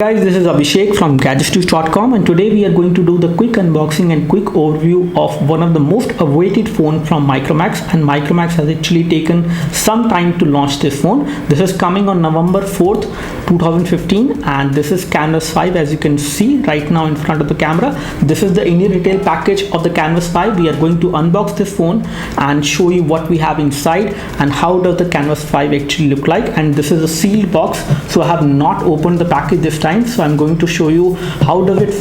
Guys, this is Abhishek from GadgetsToUse.com, and today we are going to do the quick unboxing and quick overview of one of the most awaited phone from Micromax. And Micromax has actually taken some time to launch this phone. This is coming on November 4th 2015, and this is Canvas 5, as you can see right now in front of the camera. This is the Indian retail package of the Canvas 5. We are going to unbox this phone and show you what we have inside and how does the Canvas 5 actually look like. And this is a sealed box, so I have not opened the package this time. So I'm going to show you how does it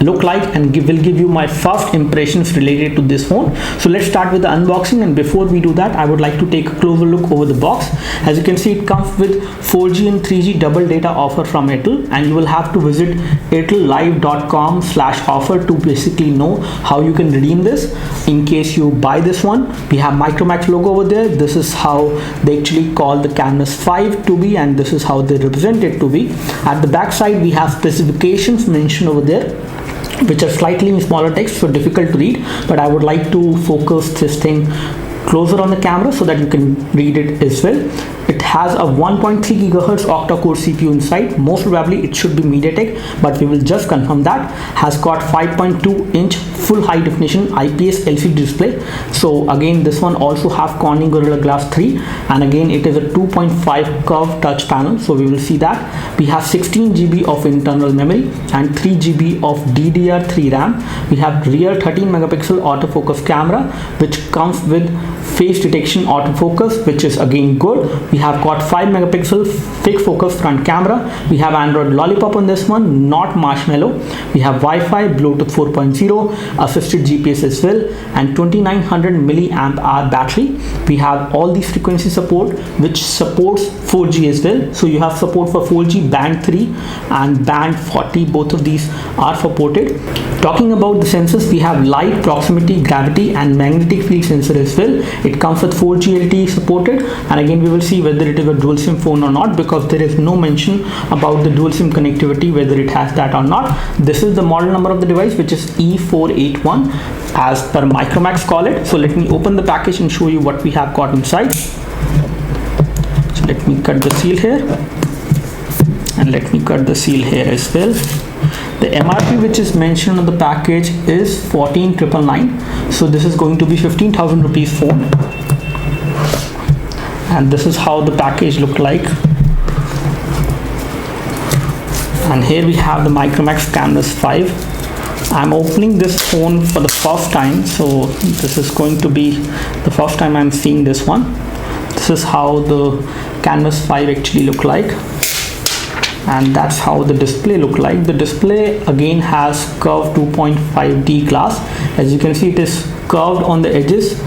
look like and will give you my first impressions related to this phone. So let's start with the unboxing, and before we do that, I would like to take a closer look over the box. As you can see, it comes with 4G and 3G double data offer from Airtel, and you will have to visit airtellive.com/offer to basically know how you can redeem this in case you buy this one. We have Micromax logo over there. This is how they actually call the Canvas 5 to be, and this is how they represent it to be. At the back side, we have specifications mentioned over there, which are slightly in smaller text, so difficult to read, but I would like to focus this thing closer on the camera so that you can read it as well. It has a 1.3 GHz octa-core CPU inside. Most probably it should be MediaTek, but we will just confirm that. Has got 5.2-inch full high definition IPS LCD display. So again, this one also have Corning Gorilla Glass 3, and again it is a 2.5 curved touch panel, so we will see that. We have 16 GB of internal memory and 3 GB of DDR3 RAM. We have rear 13 megapixel autofocus camera, which comes with face detection autofocus, which is again good. We have got 5 megapixel fixed focus front camera. We have Android Lollipop on this one, not Marshmallow. We have Wi-Fi, Bluetooth 4.0, assisted GPS as well, and 2900 milliamp hour battery. We have all these frequency support, which supports 4G as well. So you have support for 4G band 3 and band 40. Both of these are supported. Talking about the sensors, we have light, proximity, gravity, and magnetic field sensor as well. It comes with 4G LTE supported, and again we will see whether it is a dual SIM phone or not, because there is no mention about the dual SIM connectivity, whether it has that or not. This is the model number of the device, which is E481 as per Micromax call it. So let me open the package and show you what we have got inside. So let me cut the seal here, and let me cut the seal here as well. The MRP which is mentioned on the package is 14,999. So this is going to be 15,000 rupees phone, and this is how the package look like. And here we have the Micromax Canvas 5. I'm opening this phone for the first time, so this is going to be the first time I'm seeing this one. This is how the Canvas 5 actually look like, and that's how the display look like. The display again has curved 2.5D glass. As you can see, it is curved on the edges,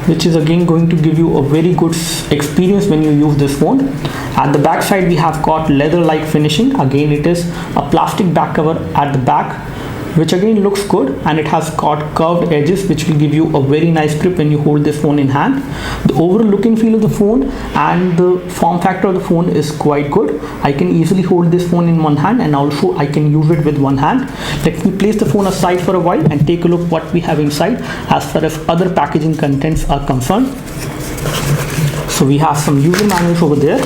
which is again going to give you a very good experience when you use this phone. At the back side, we have got leather-like finishing. Again, it is a plastic back cover at the back, which again looks good, and it has got curved edges, which will give you a very nice grip when you hold this phone in hand. The overall look and feel of the phone and the form factor of the phone is quite good. I can easily hold this phone in one hand, and also I can use it with one hand. Let me place the phone aside for a while and take a look what we have inside as far as other packaging contents are concerned. So we have some user manuals over there,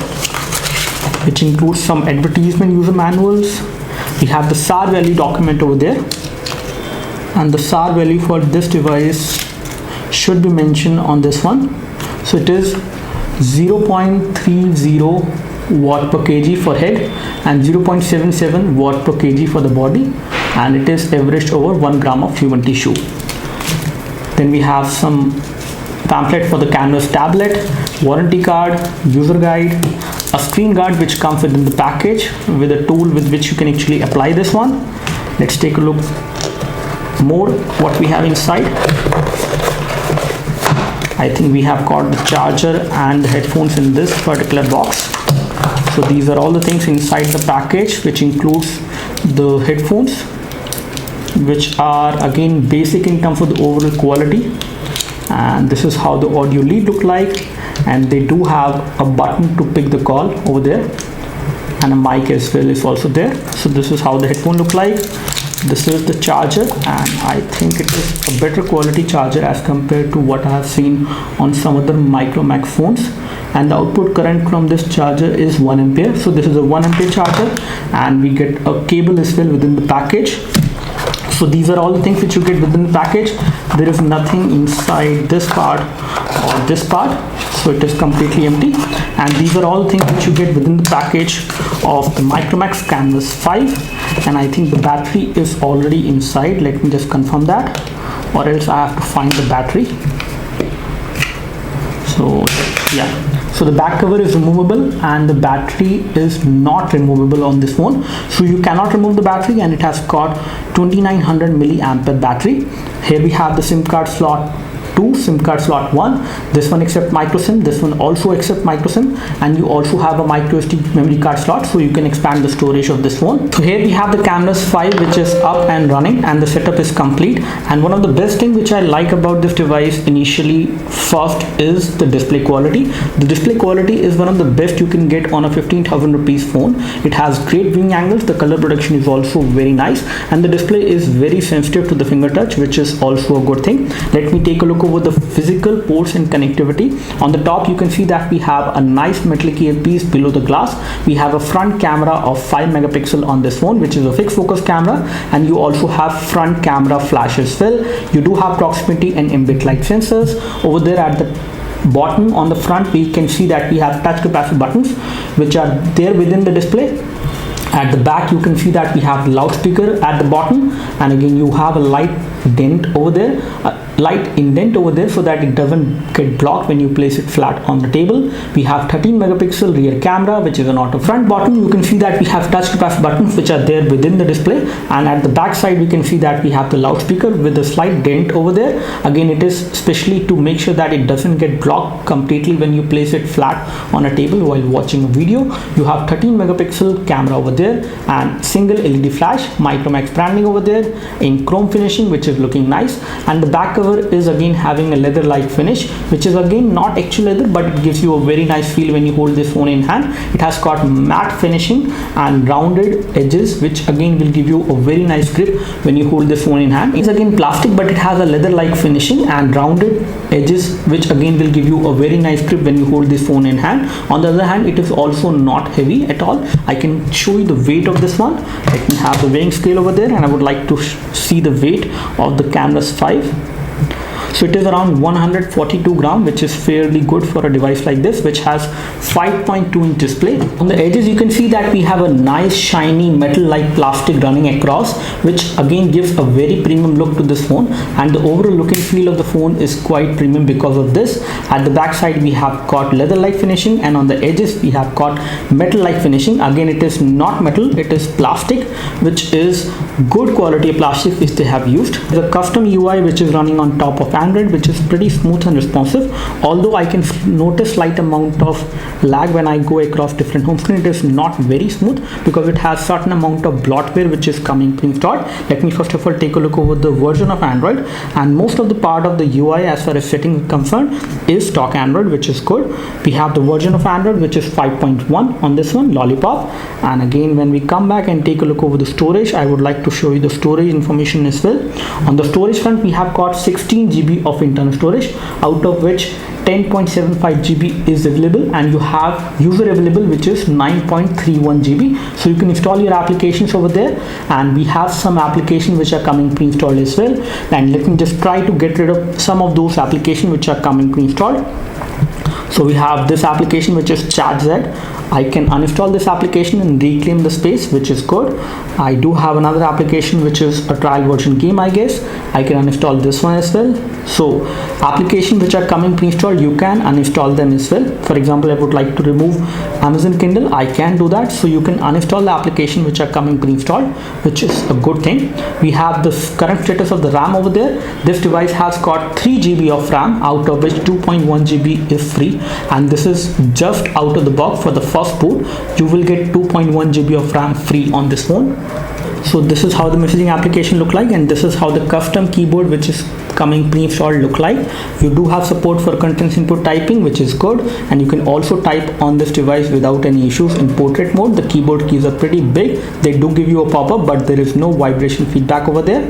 which includes some advertisement user manuals. We have the SAR value document over there, and the SAR value for this device should be mentioned on this one. So it is 0.30 watt per kg for head and 0.77 watt per kg for the body, and it is averaged over 1 gram of human tissue. Then we have some pamphlet for the Canvas tablet, warranty card, user guide, a screen guard which comes within the package with a tool with which you can actually apply this one. Let's take a look more what we have inside. I think we have got the charger and the headphones in this particular box. So these are all the things inside the package, which includes the headphones, which are again basic in terms of the overall quality. And this is how the audio lead look like, and they do have a button to pick the call over there, and a mic as well is also there. So this is how the headphone look like. This is the charger, and I think it is a better quality charger as compared to what I have seen on some other Micromax phones. and the output current from this charger is 1 ampere. So this is a 1 ampere charger, and we get a cable as well within the package. So these are all the things which you get within the package. There is nothing inside this part or this part, so it is completely empty. And these are all the things which you get within the package of the Micromax Canvas 5. And I think the battery is already inside. Let me just confirm that, or else I have to find the battery. So yeah, so the back cover is removable and the battery is not removable on this phone. So you cannot remove the battery, and it has got 2900 milliampere battery. Here we have the SIM card slot 2, SIM card slot 1. This one accepts micro SIM, this one also accepts micro SIM, and you also have a micro SD memory card slot, so you can expand the storage of this phone. So here we have the Canvas 5, which is up and running, and the setup is complete. And one of the best things which I like about this device initially first is the display quality. The display quality is one of the best you can get on a 15,000 rupees phone. It has great viewing angles, the color production is also very nice, and the display is very sensitive to the finger touch, which is also a good thing. Let me take a look over the physical ports and connectivity. On the top you can see that we have a nice metallic earpiece below the glass. We have a front camera of 5 megapixel on this phone, which is a fixed focus camera, and you also have front camera flash as well. You do have proximity and ambient light sensors. Over there at the bottom on the front we can see that we have touch capacitive buttons which are there within the display. At the back you can see that we have the loudspeaker at the bottom, and again you have a light dent over there, light indent over there, so that it doesn't get blocked when you place it flat on the table. We have 13 megapixel rear camera, which is an auto front button. You can see that we have touch capacitive buttons which are there within the display, and at the back side we can see that we have the loudspeaker with a slight dent over there. Again, it is specially to make sure that it doesn't get blocked completely when you place it flat on a table while watching a video. You have 13 megapixel camera over there and single LED flash, Micromax branding over there in chrome finishing, which is looking nice. And the back cover is again having a leather like finish, which is again not actual leather, but it gives you a very nice feel when you hold this phone in hand. It has got matte finishing and rounded edges, which again will give you a very nice grip when you hold this phone in hand. It's again plastic, but it has a leather like finishing and rounded edges, which again will give you a very nice grip when you hold this phone in hand. On the other hand, it is also not heavy at all. I can show you the weight of this one. Let me have the weighing scale over there, and I would like to see the weight of the Canvas 5. So it is around 142 gram, which is fairly good for a device like this, which has 5.2 inch display. On the edges you can see that we have a nice shiny metal like plastic running across, which again gives a very premium look to this phone, and the overall look and feel of the phone is quite premium because of this. At the back side we have got leather like finishing, and on the edges we have got metal like finishing. Again, it is not metal, it is plastic, which is good quality of plastic which they have used. The custom UI which is running on top of Android, which is pretty smooth and responsive, although I can notice slight amount of lag when I go across different home screen. It is not very smooth because it has certain amount of bloatware which is coming pre-installed. Let me first of all take a look over the version of Android, and most of the part of the UI as far as settings is concerned is stock Android, which is good. We have the version of Android which is 5.1 on this one, Lollipop. And again, when we come back and take a look over the storage, I would like to show you the storage information as well. On the storage front, we have got 16 GB of internal storage, out of which 10.75 GB is available, and you have user available which is 9.31 GB. So you can install your applications over there, and we have some applications which are coming pre-installed as well. And let me just try to get rid of some of those applications which are coming pre-installed. So we have this application which is ChatZ. I can uninstall this application and reclaim the space, which is good. I do have another application which is a trial version game, I guess. I can uninstall this one as well. So applications which are coming pre-installed, you can uninstall them as well. For example, I would like to remove Amazon Kindle, I can do that. So you can uninstall the application which are coming pre-installed, which is a good thing. We have the current status of the RAM over there. This device has got 3 GB of RAM, out of which 2.1 GB is free, and this is just out of the box. For the first boot you will get 2.1 GB of RAM free on this phone. So this is how the messaging application look like, and this is how the custom keyboard which is coming pre-installed look like. You do have support for contents input typing, which is good, and you can also type on this device without any issues in portrait mode. The keyboard keys are pretty big. They do give you a pop-up, but there is no vibration feedback over there.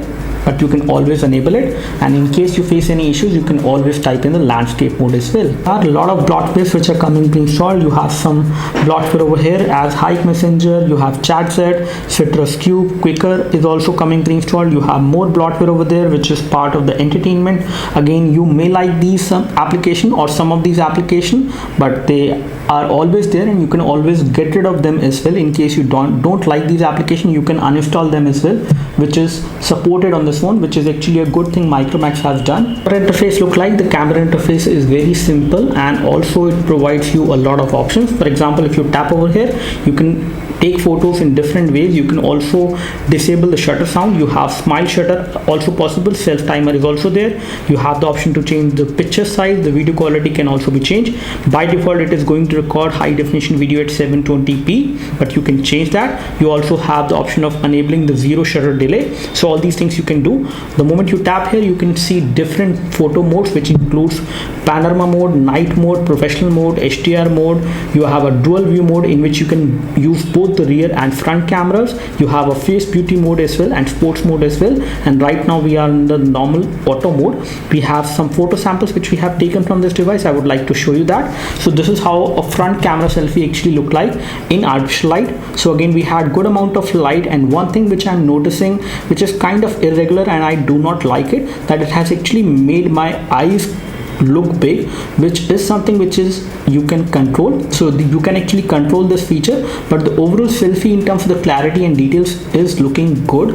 but you can always enable it, and in case you face any issues you can always type in the landscape mode as well. There are a lot of bloatwares which are coming pre-installed. You have some bloatware over here as Hike Messenger, you have ChatZ, Citrus Cube, Quicker is also coming pre-installed. You have more bloatware over there which is part of the entertainment. Again, you may like these application or some of these application, but they are always there and you can always get rid of them as well. In case you don't like these applications, you can uninstall them as well, which is supported on this phone, which is actually a good thing Micromax has done. The interface look like, the camera interface is very simple and also it provides you a lot of options. For example, if you tap over here, you can take photos in different ways. You can also disable the shutter sound. You have smile shutter also possible. Self timer is also there. You have the option to change the picture size. The video quality can also be changed. By default it is going to record high definition video at 720p, but you can change that. You also have the option of enabling the zero shutter delay. So all these things you can do. The moment you tap here, you can see different photo modes, which includes panorama mode, night mode, professional mode, HDR mode. You have a dual view mode in which you can use both the rear and front cameras. You have a face beauty mode as well and sports mode as well, and right now we are in the normal auto mode. We have some photo samples which we have taken from this device. I would like to show you that. So this is how a front camera selfie actually look like in artificial light. So again, we had good amount of light, and one thing which I'm noticing which is kind of irregular and I do not like it, that it has actually made my eyes look big, which is something which is you can control. So you can actually control this feature, but the overall selfie in terms of the clarity and details is looking good,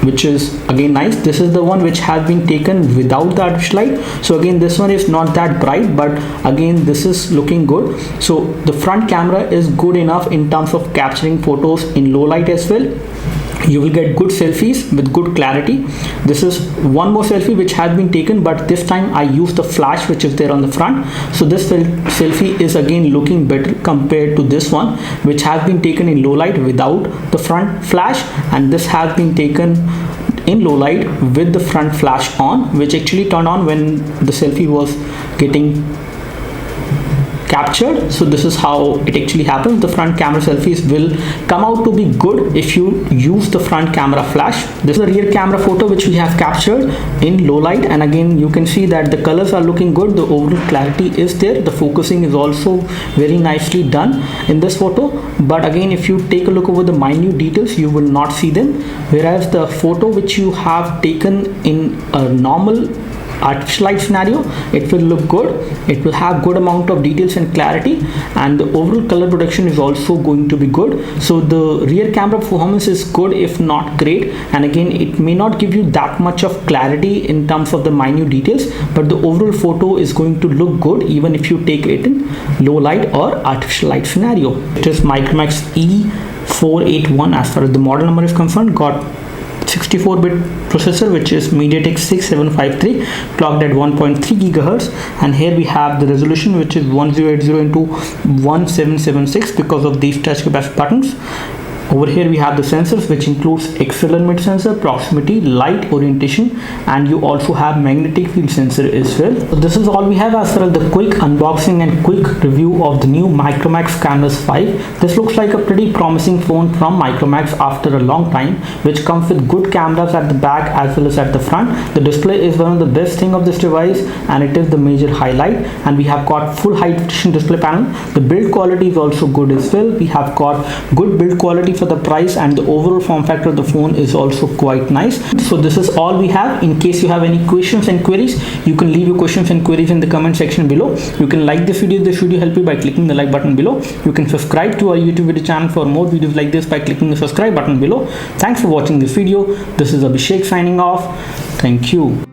which is again nice. This is the one which has been taken without the artificial light. So again, this one is not that bright, but again this is looking good. So the front camera is good enough in terms of capturing photos in low light as well. You will get good selfies with good clarity. This is one more selfie which has been taken, but this time I used the flash which is there on the front. So this selfie is again looking better compared to this one which has been taken in low light without the front flash, and this has been taken in low light with the front flash on, which actually turned on when the selfie was getting captured. So this is how it actually happens. The front camera selfies will come out to be good if you use the front camera flash. This is a rear camera photo which we have captured in low light, and again you can see that the colors are looking good. The overall clarity is there. The focusing is also very nicely done in this photo, but again if you take a look over the minute details, you will not see them, whereas the photo which you have taken in a normal artificial light scenario, it will look good. It will have good amount of details and clarity, and the overall color production is also going to be good. So the rear camera performance is good if not great, and again it may not give you that much of clarity in terms of the minute details, but the overall photo is going to look good even if you take it in low light or artificial light scenario. It is Micromax E481 as far as the model number is concerned. Got 64-bit processor which is MediaTek 6753, clocked at 1.3 gigahertz, and here we have the resolution which is 1080 into 1776 because of these touch capacitive buttons. Over here we have the sensors which includes accelerometer sensor, proximity, light orientation, and you also have magnetic field sensor as well. So this is all we have as far as the quick unboxing and quick review of the new Micromax Canvas 5. This looks like a pretty promising phone from Micromax after a long time, which comes with good cameras at the back as well as at the front. The display is one of the best thing of this device, and it is the major highlight, and we have got full high definition display panel. The build quality is also good as well. We have got good build quality for the price, and the overall form factor of the phone is also quite nice. So this is all we have. In case you have any questions and queries, you can leave your questions and queries in the comment section below. You can like this video help you by clicking the like button below. You can subscribe to our YouTube video channel for more videos like this by clicking the subscribe button below. Thanks for watching this video. This is Abhishek signing off. Thank you.